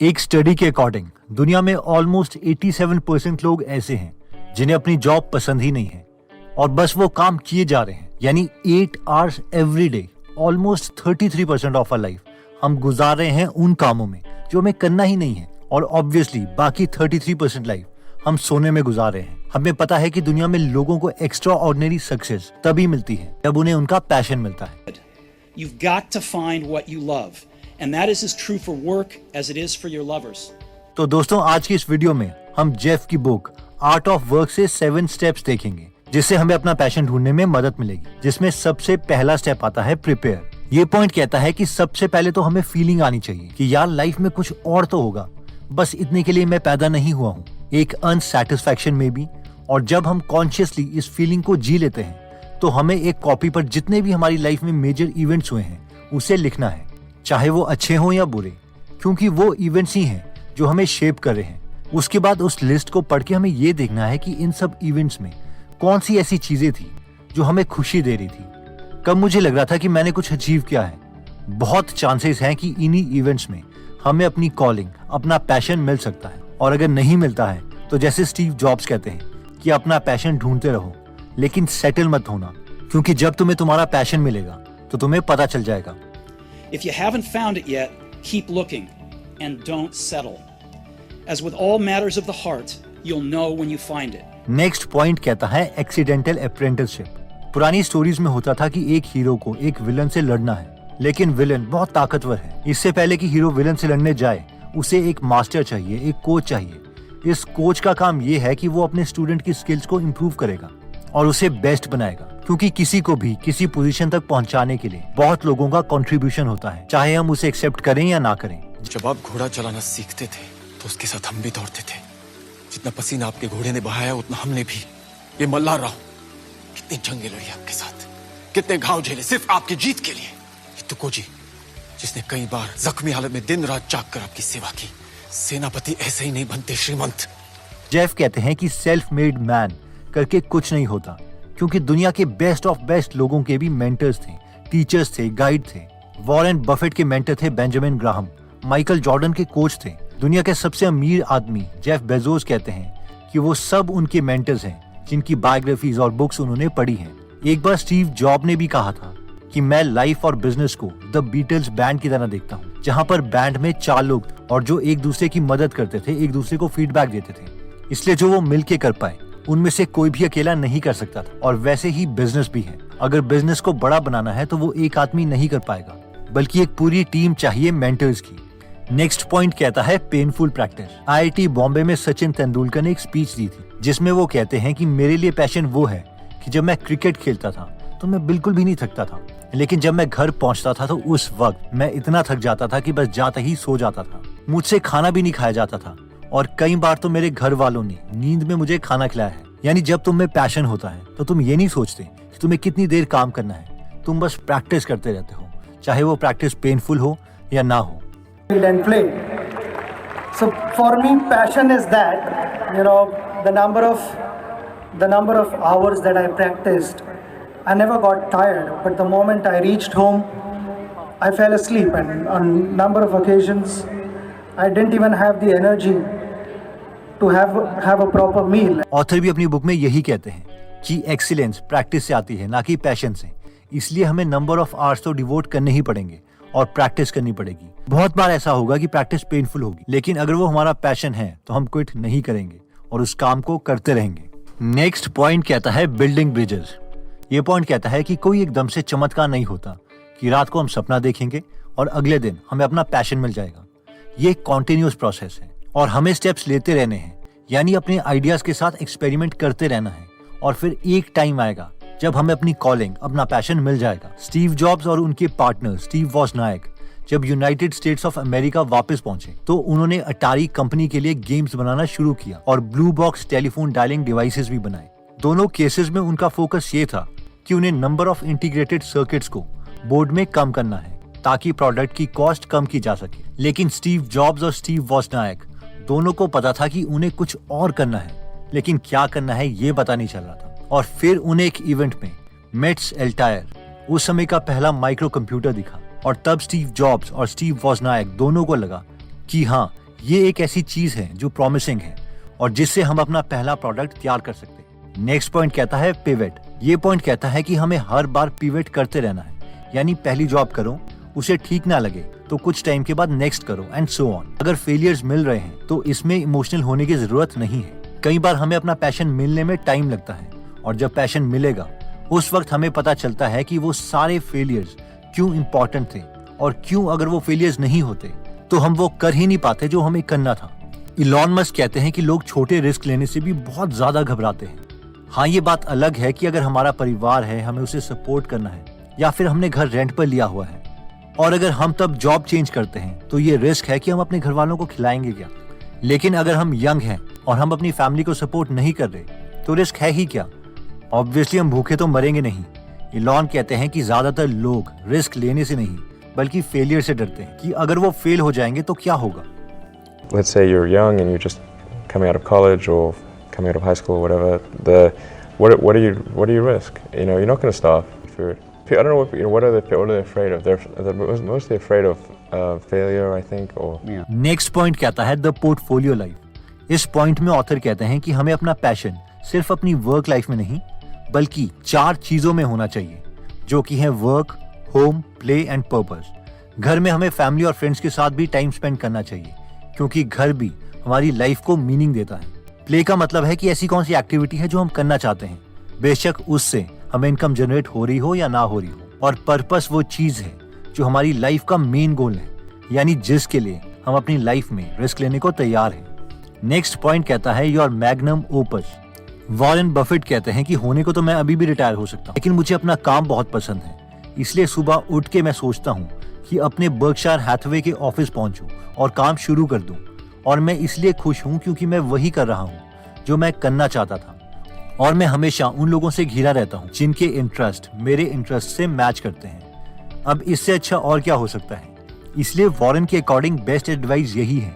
एक स्टडी के अकॉर्डिंग दुनिया में ऑलमोस्ट 87% लोग ऐसे हैं जिन्हें अपनी जॉब पसंद ही नहीं है और बस वो काम किए जा रहे हैं, यानी 8 hours every day. Almost 33% of our life हम गुजार रहे हैं उन कामों में जो हमें करना ही नहीं है, और ऑब्वियसली बाकी 33% लाइफ हम सोने में गुजार रहे हैं। हमें पता है कि दुनिया में लोगों को एक्स्ट्रा ऑर्डिनरी सक्सेस तभी मिलती है जब उन्हें उनका पैशन मिलता है। You've got to find what you love, and that is as true for work as it is for your lovers. तो दोस्तों, आज की इस वीडियो में हम जेफ की बुक आर्ट ऑफ वर्क से 7 स्टेप्स देखेंगे जिससे हमें अपना पैशन ढूंढने में मदद मिलेगी, जिसमें सबसे पहला स्टेप आता है प्रिपेयर। ये पॉइंट कहता है कि सबसे पहले तो हमें फीलिंग आनी चाहिए कि यार लाइफ में कुछ और तो होगा, बस इतने के लिए मैं पैदा नहीं हुआ हूँ, एक अनसैटिस्फैक्शन में भी। और जब हम कॉन्शियसली इस फीलिंग को जी लेते हैं तो हमें एक कॉपी पर जितने भी हमारी लाइफ में मेजर इवेंट्स हुए हैं उसे लिखना है, चाहे वो अच्छे हों या बुरे, क्योंकि वो इवेंट्स ही हैं जो हमें शेप कर रहे हैं। उसके बाद उस लिस्ट को पढ़ के हमें ये देखना है कि इन सब इवेंट्स में कौन सी ऐसी चीजें थी जो हमें खुशी दे रही थी, कब मुझे लग रहा था कि मैंने कुछ अचीव किया है। बहुत चांसेस हैं कि इन्हीं इवेंट्स में हमें अपनी कॉलिंग, अपना पैशन मिल सकता है। और अगर नहीं मिलता है तो जैसे स्टीव जॉब्स कहते हैं कि अपना पैशन ढूंढते रहो लेकिन सेटल मत होना, क्योंकि जब तुम्हें तुम्हारा पैशन मिलेगा तो तुम्हें पता चल जाएगा। If you haven't found it yet, keep looking and don't settle. As with all matters of the heart, you'll know when you find it. Next point कहता है एक्सीडेंटल अप्रेंटिसशिप। पुरानी स्टोरीज में होता था कि एक हीरो को एक विलन से लड़ना है, लेकिन विलन बहुत ताकतवर है। इससे पहले कि हीरो विलन से लड़ने जाए उसे एक मास्टर चाहिए, एक कोच चाहिए। इस कोच का काम ये है कि वो अपने स्टूडेंट की स्किल्स को इम्प्रूव करेगा और उसे बेस्ट बनाएगा, क्योंकि किसी को भी किसी पोजीशन तक पहुंचाने के लिए बहुत लोगों का कंट्रीब्यूशन होता है, चाहे हम उसे एक्सेप्ट करें या ना करें। जब आप घोड़ा चलाना सीखते थे तो उसके साथ हम भी दौड़ते थे। जितना पसीना आपके घोड़े ने बहाया उतना हमने भी। ये मल्हार राव कितनी जंगें लड़ी आपके साथ, कितने घाव झेले सिर्फ आपकी जीत के लिए। ये तुकोजी जिसने कई बार जख्मी हालत में दिन रात जाग कर आपकी सेवा की। सेनापति ऐसे ही नहीं बनते श्रीमंत। जेफ कहते हैं कि सेल्फ मेड मैन करके कुछ नहीं होता, क्योंकि दुनिया के बेस्ट ऑफ बेस्ट लोगों के भी मेंटर्स थे, टीचर्स थे, गाइड थे। वॉरेन बफेट के मेंटर थे बेंजामिन ग्राहम, माइकल जॉर्डन के कोच थे। दुनिया के सबसे अमीर आदमी जेफ बेजोस कहते हैं कि वो सब उनके मेंटर्स हैं जिनकी बायोग्राफीज और बुक्स उन्होंने पढ़ी हैं। एक बार स्टीव जॉब ने भी कहा था कि मैं लाइफ और बिजनेस को द बीटल्स बैंड की तरह देखता हूँ, जहाँ पर बैंड में 4 लोग और जो एक दूसरे की मदद करते थे, एक दूसरे को फीडबैक देते थे, इसलिए जो वो मिलके कर पाए उनमें से कोई भी अकेला नहीं कर सकता था। और वैसे ही बिजनेस भी है, अगर बिजनेस को बड़ा बनाना है तो वो एक आदमी नहीं कर पाएगा, बल्कि एक पूरी टीम चाहिए मेंटर्स की। नेक्स्ट पॉइंट कहता है पेनफुल प्रैक्टिस। IIT बॉम्बे में सचिन तेंदुलकर ने एक स्पीच दी थी जिसमें वो कहते हैं कि मेरे लिए पैशन वो है कि जब मैं क्रिकेट खेलता था तो मैं बिल्कुल भी नहीं थकता था, लेकिन जब मैं घर पहुंचता था तो उस वक्त मैं इतना थक जाता था कि बस जाते ही सो जाता था। मुझसे खाना भी नहीं खाया जाता था और कई बार तो मेरे घर वालों ने नींद में मुझे खाना खिलाया है। यानी जब तुम में पैशन होता है तो तुम ये नहीं सोचते कि तुम्हें कितनी देर काम करना है, तुम बस प्रैक्टिस करते रहते हो, चाहे वो प्रैक्टिस पेनफुल हो या ना हो। And play. So for me, passion is that, the number of hours that I practiced, I never got tired. But the moment I reached home, I fell asleep, and on number of occasions, I didn't even have the energy to have a proper meal. Author भी अपनी book में यही कहते हैं कि excellence practice से आती है, ना कि पैशन से। इसलिए हमें नंबर ऑफ आवर्स तो डिवोट करने ही पड़ेंगे और प्रैक्टिस करनी पड़ेगी। बहुत बार ऐसा होगा कि प्रैक्टिस पेनफुल होगी, लेकिन अगर वो हमारा पैशन है तो हम क्विट नहीं करेंगे और उस काम को करते रहेंगे। नेक्स्ट पॉइंट कहता है बिल्डिंग ब्रिजेस। ये पॉइंट कहता है कि कोई एकदम से चमत्कार नहीं होता कि रात को हम सपना देखेंगे और अगले दिन हमें अपना पैशन मिल जाएगा। ये एक कॉन्टिन्यूअस प्रोसेस है और हमें स्टेप्स लेते रहने हैं, यानी अपने आइडियाज के साथ एक्सपेरिमेंट करते रहना है। और फिर एक टाइम आएगा जब हमें अपनी कॉलिंग, अपना पैशन मिल जाएगा। स्टीव जॉब्स और उनके पार्टनर स्टीव वॉजनायक जब यूनाइटेड स्टेट्स ऑफ अमेरिका वापस पहुंचे तो उन्होंने अटारी कंपनी के लिए गेम्स बनाना शुरू किया और blue box telephone dialling devices भी बनाए। दोनों केसेस में उनका फोकस ये था कि उन्हें नंबर ऑफ इंटीग्रेटेड सर्किट्स को बोर्ड में कम करना है ताकि प्रोडक्ट की कॉस्ट कम की जा सके। लेकिन स्टीव जॉब्स और स्टीव वॉजनायक दोनों को पता था कि उन्हें कुछ और करना है, लेकिन क्या करना है ये पता नहीं चल रहा था। और फिर उन्हें एक इवेंट में मेट्स एल्टायर, उस समय का पहला माइक्रो कंप्यूटर दिखा, और तब स्टीव जॉब्स और स्टीव वॉजनायक दोनों को लगा कि हाँ, ये एक ऐसी चीज है जो प्रॉमिसिंग है और जिससे हम अपना पहला प्रोडक्ट तैयार कर सकते हैं। नेक्स्ट पॉइंट कहता है पिवट। ये पॉइंट कहता है कि हमें हर बार पिवट करते रहना है, यानी पहली जॉब करो, उसे ठीक ना लगे तो कुछ टाइम के बाद नेक्स्ट करो एंड सो ऑन। अगर फेलियर्स मिल रहे हैं तो इसमें इमोशनल होने की जरूरत नहीं है। कई बार हमें अपना पैशन मिलने में टाइम लगता है और जब पैशन मिलेगा उस वक्त हमें पता चलता है कि वो सारे फेलियर्स क्यों इम्पोर्टेंट थे और क्यों अगर वो फेलियर्स नहीं होते तो हम वो कर ही नहीं पाते जो हमें करना था। इलॉन मस्क कहते हैं कि लोग छोटे रिस्क लेने से भी बहुत ज्यादा घबराते हैं। हाँ, ये बात अलग है कि अगर हमारा परिवार है, हमें उसे सपोर्ट करना है या फिर हमने घर रेंट पर लिया हुआ है और अगर हम तब जॉब चेंज करते हैं तो ये रिस्क है कि हम अपने घर वालों को खिलाएंगे क्या। लेकिन अगर हम यंग हैं और हम अपनी फैमिली को सपोर्ट नहीं कर रहे तो रिस्क है ही क्या। ऑब्वियसली हम भूखे तो मरेंगे नहीं। इलॉन कहते हैं कि ज्यादातर लोग रिस्क लेने से नहीं बल्कि फेलियर से डरते हैं कि अगर वो फेल हो जाएंगे तो क्या होगा। Let's say you're young and you're just coming out of college or coming out of high school or whatever. What do you risk? You know, you're not going to stop. I don't know what are they afraid of? They're mostly afraid of failure, I think. Or next point कहता है the portfolio life. इस point में author कहते हैं कि हमें अपना passion सिर्फ अपनी वर्क लाइफ में नहीं बल्कि 4 चीजों में होना चाहिए, जो कि है work, home, play and purpose. घर में हमें फैमिली और फ्रेंड्स के साथ भी टाइम स्पेंड करना चाहिए क्योंकि घर भी हमारी लाइफ को मीनिंग देता है। प्ले का मतलब है कि ऐसी कौन सी एक्टिविटी है जो हम करना चाहते हैं, बेशक उससे हमें इनकम जनरेट हो रही हो या ना हो रही हो। और पर्पस वो चीज है जो हमारी लाइफ का मेन गोल है, यानी जिसके लिए हम अपनी लाइफ में रिस्क लेने को तैयार हैं। नेक्स्ट पॉइंट कहता है your magnum opus. Warren Buffett कहते हैं कि होने को तो मैं अभी भी रिटायर हो सकता हूँ, लेकिन मुझे अपना काम बहुत पसंद है, इसलिए सुबह उठ के मैं सोचता हूँ कि अपने बर्कशायर हैथवे के ऑफिस पहुंचूं और काम शुरू कर दूं। और मैं इसलिए खुश हूं क्योंकि मैं वही कर रहा हूं जो मैं करना चाहता था और मैं हमेशा उन लोगों से घिरा रहता हूं जिनके इंटरेस्ट मेरे इंटरेस्ट से मैच करते हैं। अब इससे अच्छा और क्या हो सकता है। इसलिए वॉरेन के अकॉर्डिंग बेस्ट एडवाइस यही है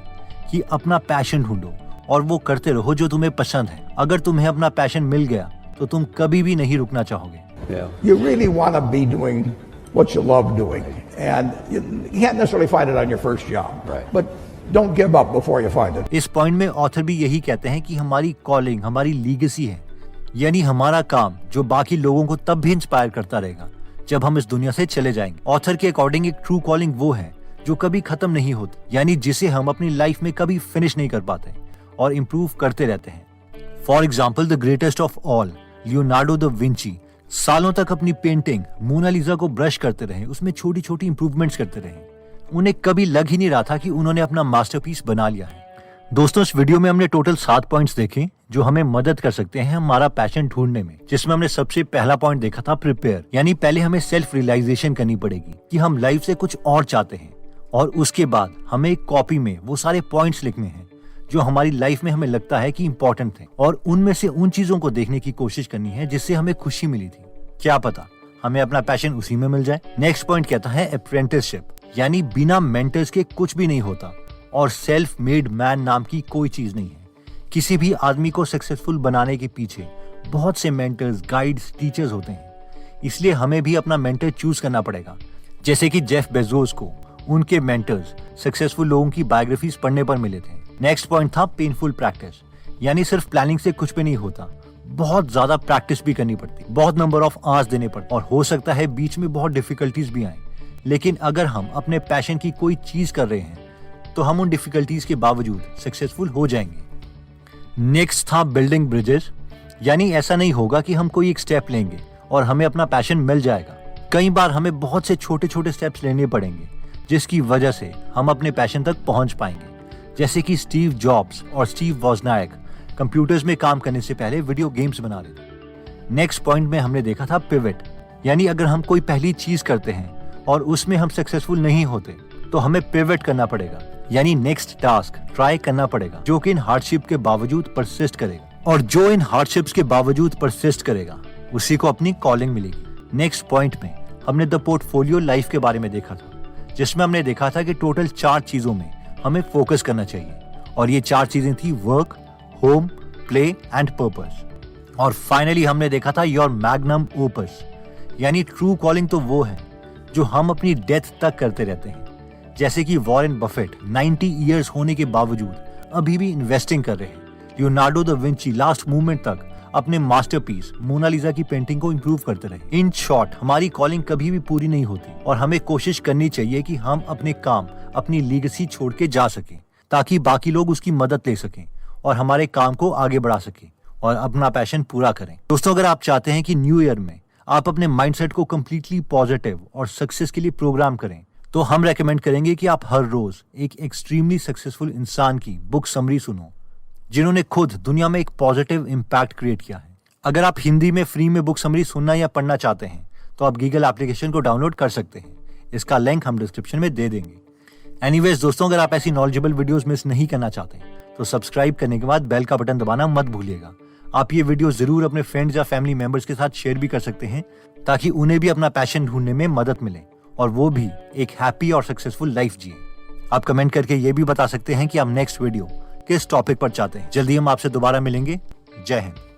कि अपना पैशन ढूंढो और वो करते रहो जो तुम्हें पसंद है। अगर तुम्हें अपना पैशन मिल गया तो तुम कभी भी नहीं रुकना चाहोगे। You really want to be doing what you love doing, and you can't necessarily find it on your first job, right? But don't give up before you find it. इस पॉइंट में ऑथर भी यही कहते हैं कि हमारी calling हमारी legacy है, यानी हमारा काम जो बाकी लोगों को तब भी इंस्पायर करता रहेगा जब हम इस दुनिया से चले जाएंगे। ऑथर के अकॉर्डिंग एक ट्रू कॉलिंग वो है जो कभी खत्म नहीं होती, यानी जिसे हम अपनी लाइफ में कभी फिनिश नहीं कर पाते और इम्प्रूव करते रहते हैं। For example the greatest of all Leonardo da Vinci सालों तक अपनी पेंटिंग मोनालिसा को ब्रश करते रहे, उसमें छोटी छोटी इंप्रूवमेंट्स करते रहे। उन्हें कभी लग ही नहीं रहा था कि उन्होंने अपना मास्टरपीस बना लिया है। दोस्तों, इस वीडियो में हमने टोटल 7 पॉइंट्स देखे जो हमें मदद कर सकते हैं हमारा पैशन ढूंढने में, जिसमें हमने सबसे पहला पॉइंट देखा था प्रिपेयर, यानी पहले हमें सेल्फ रियलाइजेशन करनी पड़ेगी कि हम लाइफ से कुछ और चाहते हैं और उसके बाद हमें एक कॉपी में वो सारे पॉइंट्स लिखने हैं जो हमारी लाइफ में हमें लगता है कि इंपॉर्टेंट थे और उनमें से उन चीजों को देखने की कोशिश करनी है जिससे हमें खुशी मिली थी। क्या पता हमें अपना पैशन उसी में मिल जाए। नेक्स्ट पॉइंट कहता है अप्रेंटिसशिप, यानी बिना मेंटर्स के कुछ भी नहीं होता और सेल्फ मेड मैन नाम की कोई चीज नहीं है। किसी भी आदमी को सक्सेसफुल बनाने के पीछे बहुत से मेंटर्स, गाइड्स, टीचर्स होते हैं, इसलिए हमें भी अपना मेंटर चूज करना पड़ेगा। जैसे कि जेफ बेजोस को उनके मेंटर्स सक्सेसफुल लोगों की बायोग्राफीज पढ़ने पर मिले थे। नेक्स्ट पॉइंट था पेनफुल प्रैक्टिस, यानी सिर्फ प्लानिंग से कुछ भी नहीं होता, बहुत ज्यादा प्रैक्टिस भी करनी पड़ती, बहुत नंबर ऑफ आवर्स देने पड़ते और हो सकता है बीच में बहुत डिफिकल्टीज भी आए। लेकिन अगर हम अपने पैशन की कोई चीज कर रहे हैं तो हम उन डिफिकल्टीज के बावजूद सक्सेसफुल हो जाएंगे। नेक्स्ट था बिल्डिंग ब्रिजेस, यानी ऐसा नहीं होगा कि हम कोई एक स्टेप लेंगे और हमें अपना पैशन मिल जाएगा। कई बार हमें बहुत से छोटे छोटे स्टेप्स लेने पड़ेंगे जिसकी वजह से हम अपने पैशन तक पहुंच पाएंगे। जैसे कि स्टीव जॉब्स और स्टीव वॉजनायक कंप्यूटर्स में काम करने से पहले वीडियो गेम्स बना रहे थे। नेक्स्ट पॉइंट में हमने देखा था पिवट, यानी अगर हम कोई पहली चीज करते हैं और उसमें हम सक्सेसफुल नहीं होते तो हमें पिवट करना पड़ेगा, यानी नेक्स्ट टास्क ट्राई करना पड़ेगा जो कि इन हार्डशिप के बावजूद परसिस्ट करेगा और जो इन हार्डशिप्स के बावजूद परसिस्ट करेगा उसी को अपनी कॉलिंग मिलेगी। नेक्स्ट पॉइंट में हमने द पोर्टफोलियो लाइफ के बारे में देखा था, जिसमें हमने देखा था कि टोटल 4 चीजों में हमें फोकस करना चाहिए और ये 4 चीजें थी work, home, play and purpose. और फाइनली हमने देखा था योर मैग्नम ओपस, यानी ट्रू कॉलिंग तो वो है जो हम अपनी डेथ तक करते रहते हैं, जैसे कि वॉरेन बफेट 90 इयर्स होने के बावजूद अभी भी इन्वेस्टिंग कर रहे हैं। Leonardo da Vinci last movement तक अपने मास्टरपीस मोनालिसा की पेंटिंग को इम्प्रूव करते रहे। इन शॉर्ट, हमारी कॉलिंग कभी भी पूरी नहीं होती और हमें कोशिश करनी चाहिए कि हम अपने काम, अपनी लीगेसी छोड़ के जा सकें ताकि बाकी लोग उसकी मदद ले सकें और हमारे काम को आगे बढ़ा सकें और अपना पैशन पूरा करें। दोस्तों, अगर आप चाहते हैं कि न्यू ईयर में आप अपने माइंडसेट को कम्प्लीटली पॉजिटिव और सक्सेस के लिए प्रोग्राम करें, तो हम रेकमेंड करेंगे कि आप हर रोज एक एक्सट्रीमली सक्सेसफुल इंसान की बुक समरी सुनो जिन्होंने खुद दुनिया में एक पॉजिटिव इम्पैक्ट क्रिएट किया है। अगर आप हिंदी में फ्री में बुक समरी सुनना या पढ़ना चाहते हैं तो आप गीगल एप्लीकेशन को डाउनलोड कर सकते हैं। इसका लिंक हम डिस्क्रिप्शन में दे देंगे। एनीवेज दोस्तों, अगर आप ऐसी नॉलेजेबल वीडियोस मिस नहीं करना चाहते तो सब्सक्राइब करने के बाद बेल का बटन दबाना मत भूलिएगा। आप ये वीडियो जरूर अपने फ्रेंड्स या फैमिली मेंबर्स के साथ शेयर भी कर सकते हैं ताकि उन्हें भी अपना पैशन ढूंढने में मदद मिले और वो भी एक हैप्पी और सक्सेसफुल लाइफ जिए। आप कमेंट करके ये भी बता सकते हैं कि आप नेक्स्ट वीडियो किस टॉपिक पर चाहते हैं। जल्दी हम आपसे दोबारा मिलेंगे। जय हिंद।